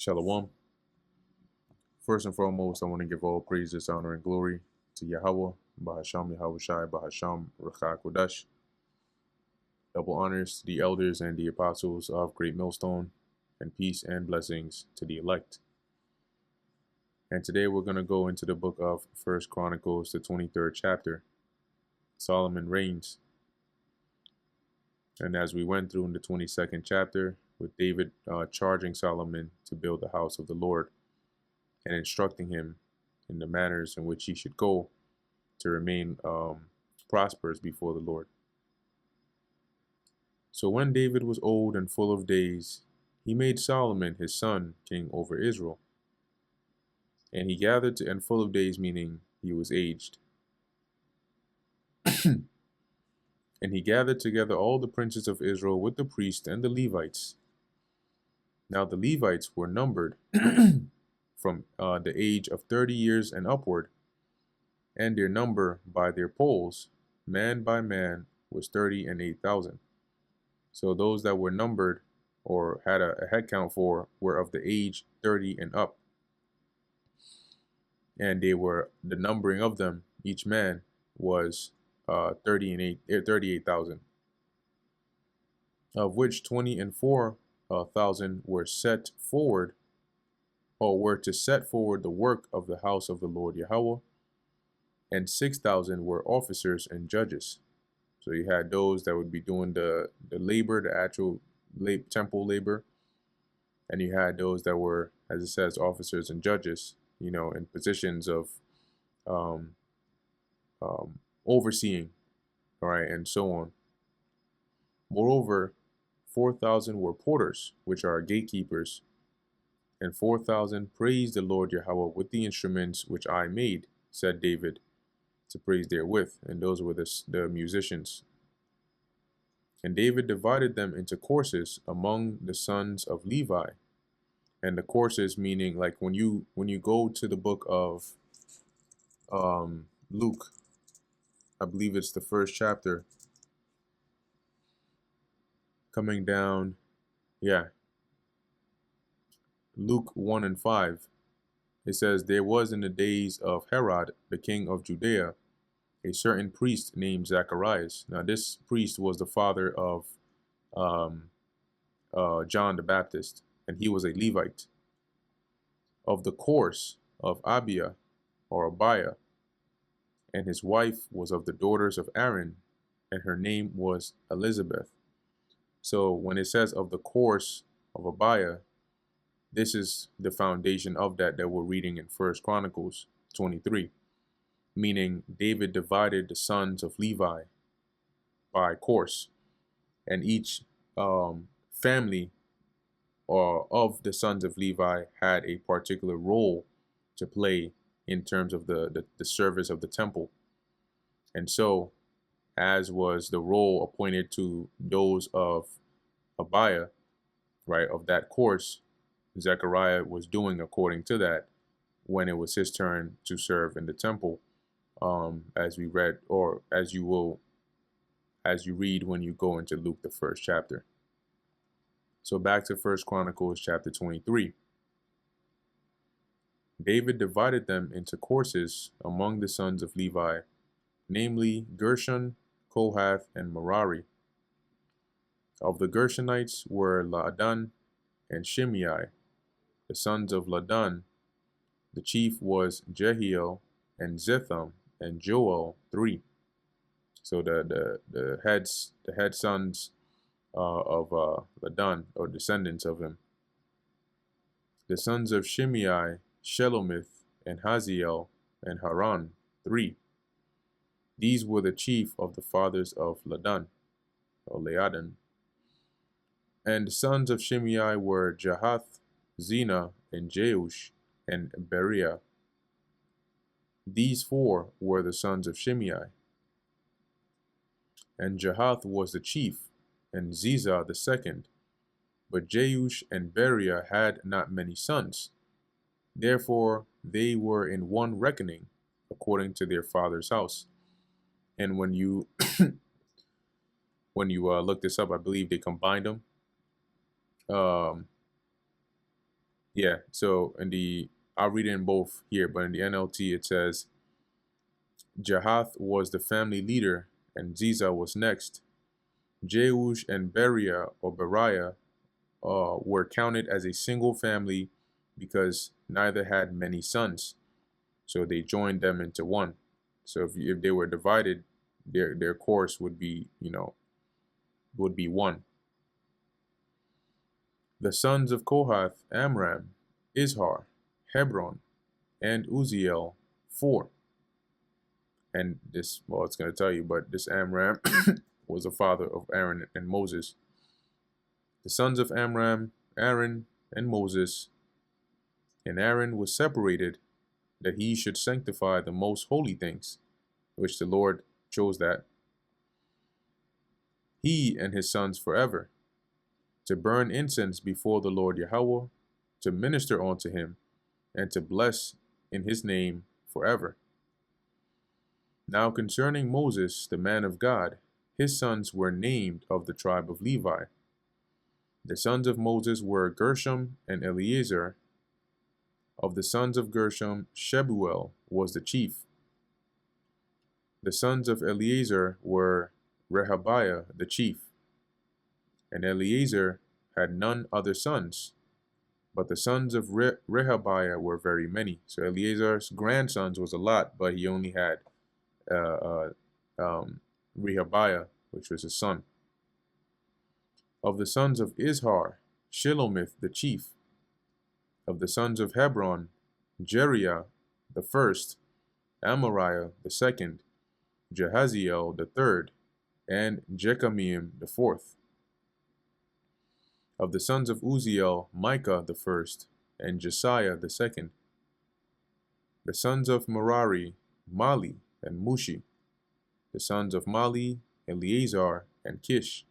Shalom. First and foremost, I want to give all praises, honor, and glory to Yahweh, Bahasham Yahweh Shai, Bahasham Rachak Kodash. Double honors to the elders and the apostles of Great Millstone, and peace and blessings to the elect. And today we're going to go into the book of First Chronicles, the 23rd chapter. Solomon reigns. And as we went through in the 22nd chapter, with David charging Solomon to build the house of the Lord, and instructing him in the manners in which he should go to remain prosperous before the Lord. So when David was old and full of days, he made Solomon his son king over Israel. And he gathered to, and full of days meaning he was aged. And he gathered together all the princes of Israel with the priests and the Levites. Now the Levites were numbered from the age of 30 years and upward, and their number by their polls, man by man, was 30 and 8,000. So those that were numbered or had a head count for were of the age 30 and up. And they were, the numbering of them, each man was 38,000, of which 20 and 4,000 were set forward, or were to set forward the work of the house of the Lord Yahweh, and 6,000 were officers and judges. So you had those that would be doing the labor, the actual temple labor, and you had those that were, as it says, officers and judges, you know, in positions of overseeing, all right, and so on. Moreover, 4,000 were porters, which are gatekeepers, and 4,000 praised the Lord Yahweh with the instruments which I made, said David, to praise therewith, and those were the musicians. And David divided them into courses among the sons of Levi. And the courses meaning, like when you go to the book of Luke, I believe it's the first chapter, coming down, yeah, Luke 1 and 5, it says, there was in the days of Herod, the king of Judea, a certain priest named Zacharias. Now this priest was the father of John the Baptist, and he was a Levite, of the course of Abiah or Abiah, and his wife was of the daughters of Aaron, and her name was Elizabeth. So when it says of the course of Abiah, this is the foundation of that we're reading in First Chronicles 23, meaning David divided the sons of Levi by course, and each family or of the sons of Levi had a particular role to play in terms of the service of the temple. And so, as was the role appointed to those of Abiah, right, of that course, Zechariah was doing according to that when it was his turn to serve in the temple, as we read, or as you read when you go into Luke, the first chapter. So back to First Chronicles chapter 23. David divided them into courses among the sons of Levi, namely Gershon, Kohath, and Merari. Of the Gershonites were Ladan and Shimei. The sons of Ladan, the chief was Jehiel and Zetham and Joel, 3. So the head sons of Ladan, or descendants of him. The sons of Shimei, Shelomith and Haziel and Haran, 3. These were the chief of the fathers of Ladan, or Leadan. And the sons of Shimei were Jahath, Zina, and Jeush, and Beriah. These 4 were the sons of Shimei. And Jahath was the chief, and Ziza the second. But Jeush and Beriah had not many sons. Therefore they were in one reckoning, according to their father's house. And when you look this up, I believe they combined them. Yeah, so I'll read it in both here, but in the NLT it says, Jahath was the family leader, and Ziza was next. Jeush and Beriah were counted as a single family because neither had many sons. So they joined them into one. So if they were divided, their course would be, would be one. The sons of Kohath: Amram, Izhar, Hebron, and Uziel, 4. And this, well, it's going to tell you, but this Amram was the father of Aaron and Moses. The sons of Amram: Aaron and Moses. And Aaron was separated that he should sanctify the most holy things, which the Lord chose that, he and his sons forever, to burn incense before the Lord Yahweh, to minister unto him, and to bless in his name forever. Now concerning Moses, the man of God, his sons were named of the tribe of Levi. The sons of Moses were Gershom and Eleazar. Of the sons of Gershom, Shebuel was the chief. The sons of Eleazar were Rehabiah the chief. And Eleazar had none other sons, but the sons of Rehabiah were very many. So Eleazar's grandsons was a lot, but he only had Rehabiah, which was his son. Of the sons of Izhar, Shilomith the chief. Of the sons of Hebron, Jeriah the first, Amariah the second, Jehaziel the third, and Jekameam the fourth. Of the sons of Uziel, Micah the first, and Jesiah the second. The sons of Merari, Mali and Mushi. The sons of Mali, Eleazar and Kish.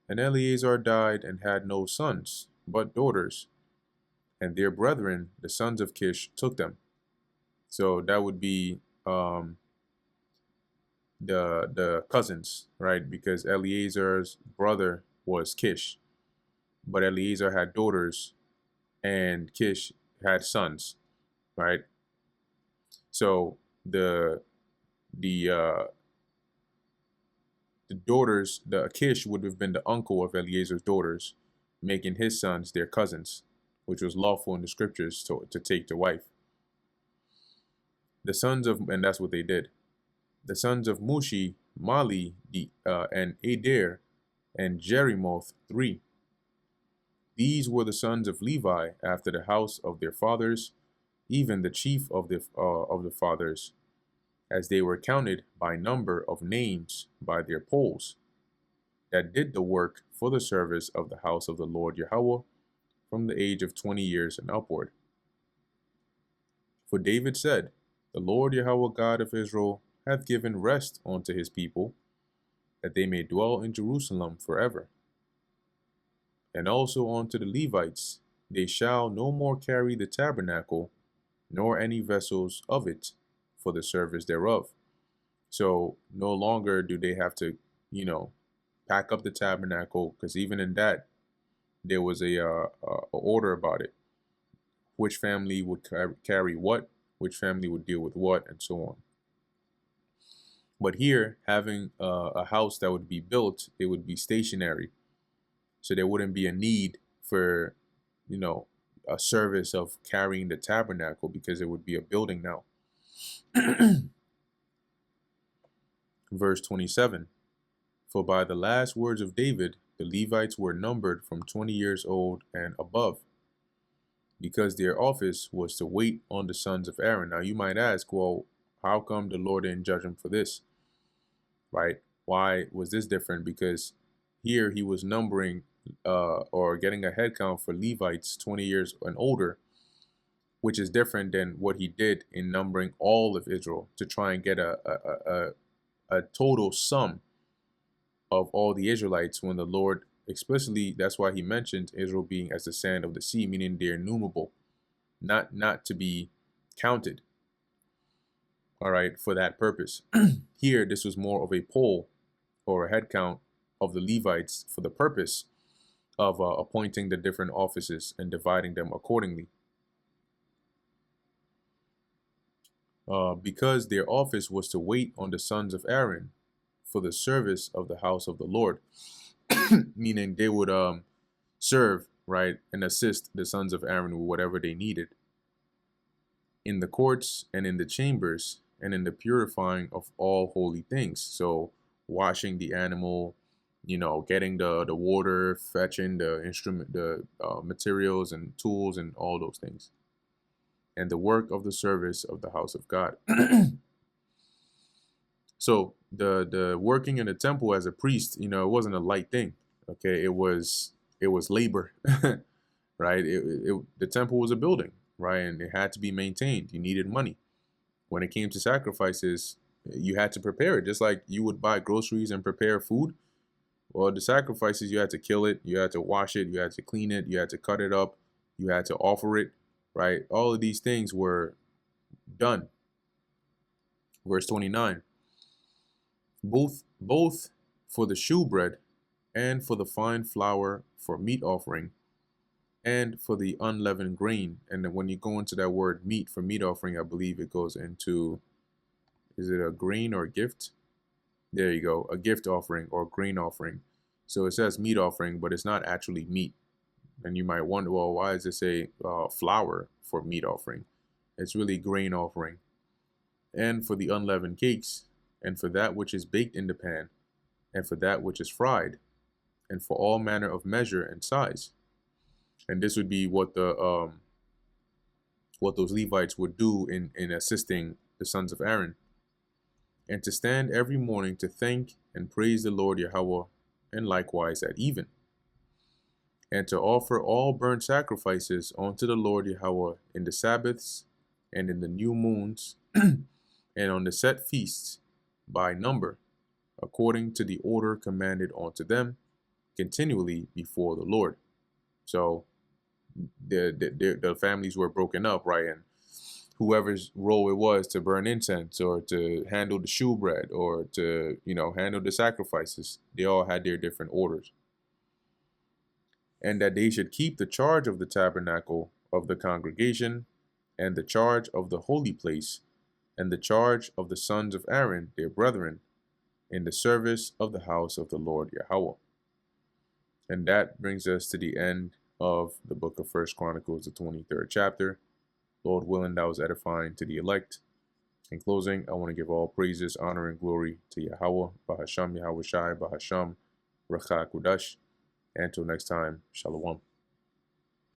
And Eleazar died and had no sons, but daughters. And their brethren, the sons of Kish, took them. So that would be the cousins, right? Because Eleazar's brother was Kish, but Eleazar had daughters, and Kish had sons, right? So the daughters, the Kish would have been the uncle of Eleazar's daughters, making his sons their cousins, which was lawful in the scriptures to take to wife. The sons of, and that's what they did. The sons of Mushi, Mali, and Adair, and Jerimoth, 3. These were the sons of Levi after the house of their fathers, even the chief of the fathers, as they were counted by number of names by their polls, that did the work for the service of the house of the Lord Yahweh from the age of 20 years and upward. For David said, The Lord Yahweh God of Israel hath given rest unto his people, that they may dwell in Jerusalem forever. And also unto the Levites, they shall no more carry the tabernacle, nor any vessels of it, for the service thereof. So no longer do they have to, pack up the tabernacle, because even in that, there was a order about it. Which family would carry what, which family would deal with what, and so on. But here, having a house that would be built, it would be stationary. So there wouldn't be a need for, a service of carrying the tabernacle, because it would be a building now. Verse 27. For by the last words of David, the Levites were numbered from 20 years old and above, because their office was to wait on the sons of Aaron. Now you might ask, well, how come the Lord didn't judge him for this? Right? Why was this different? Because here he was numbering or getting a head count for Levites 20 years and older, which is different than what he did in numbering all of Israel to try and get a total sum of all the Israelites, when the Lord explicitly, that's why he mentioned Israel being as the sand of the sea, meaning they're innumerable, not to be counted. All right, for that purpose. Here, this was more of a poll or a head count of the Levites for the purpose of appointing the different offices and dividing them accordingly. Because their office was to wait on the sons of Aaron for the service of the house of the Lord, meaning they would serve, right, and assist the sons of Aaron with whatever they needed in the courts and in the chambers and in the purifying of all holy things. So washing the animal, getting the water, fetching the instrument, the materials and tools and all those things, and the work of the service of the house of God. So the working in the temple as a priest, it wasn't a light thing. Okay, it was labor, right? The temple was a building, right, and it had to be maintained. You needed money. When it came to sacrifices, you had to prepare it, just like you would buy groceries and prepare food. Well, the sacrifices, you had to kill it, you had to wash it, you had to clean it, you had to cut it up, you had to offer it, right? All of these things were done. Verse 29. Both for the shewbread and for the fine flour for meat offering and for the unleavened grain. And then when you go into that word meat for meat offering, I believe it goes into, is it a grain or a gift? There you go, a gift offering or grain offering. So it says meat offering, but it's not actually meat. And you might wonder, well, why does it say flour for meat offering? It's really grain offering. And for the unleavened cakes, and for that which is baked in the pan, and for that which is fried, and for all manner of measure and size. And this would be what those Levites would do in assisting the sons of Aaron. And to stand every morning to thank and praise the Lord Yahweh, and likewise at even. And to offer all burnt sacrifices unto the Lord Yahweh in the Sabbaths, and in the new moons, and on the set feasts, by number, according to the order commanded unto them, continually before the Lord. So the families were broken up, right? And whoever's role it was to burn incense or to handle the shewbread or to, handle the sacrifices, they all had their different orders. And that they should keep the charge of the tabernacle of the congregation, and the charge of the holy place, and the charge of the sons of Aaron, their brethren, in the service of the house of the Lord Yahweh. And that brings us to the end of the book of 1 Chronicles, the 23rd chapter. Lord willing, that was edifying to the elect. In closing, I want to give all praises, honor, and glory to Yahweh, Bahasham Yahweh Shai, Bahasham, Racha Kudash. And until next time, Shalom.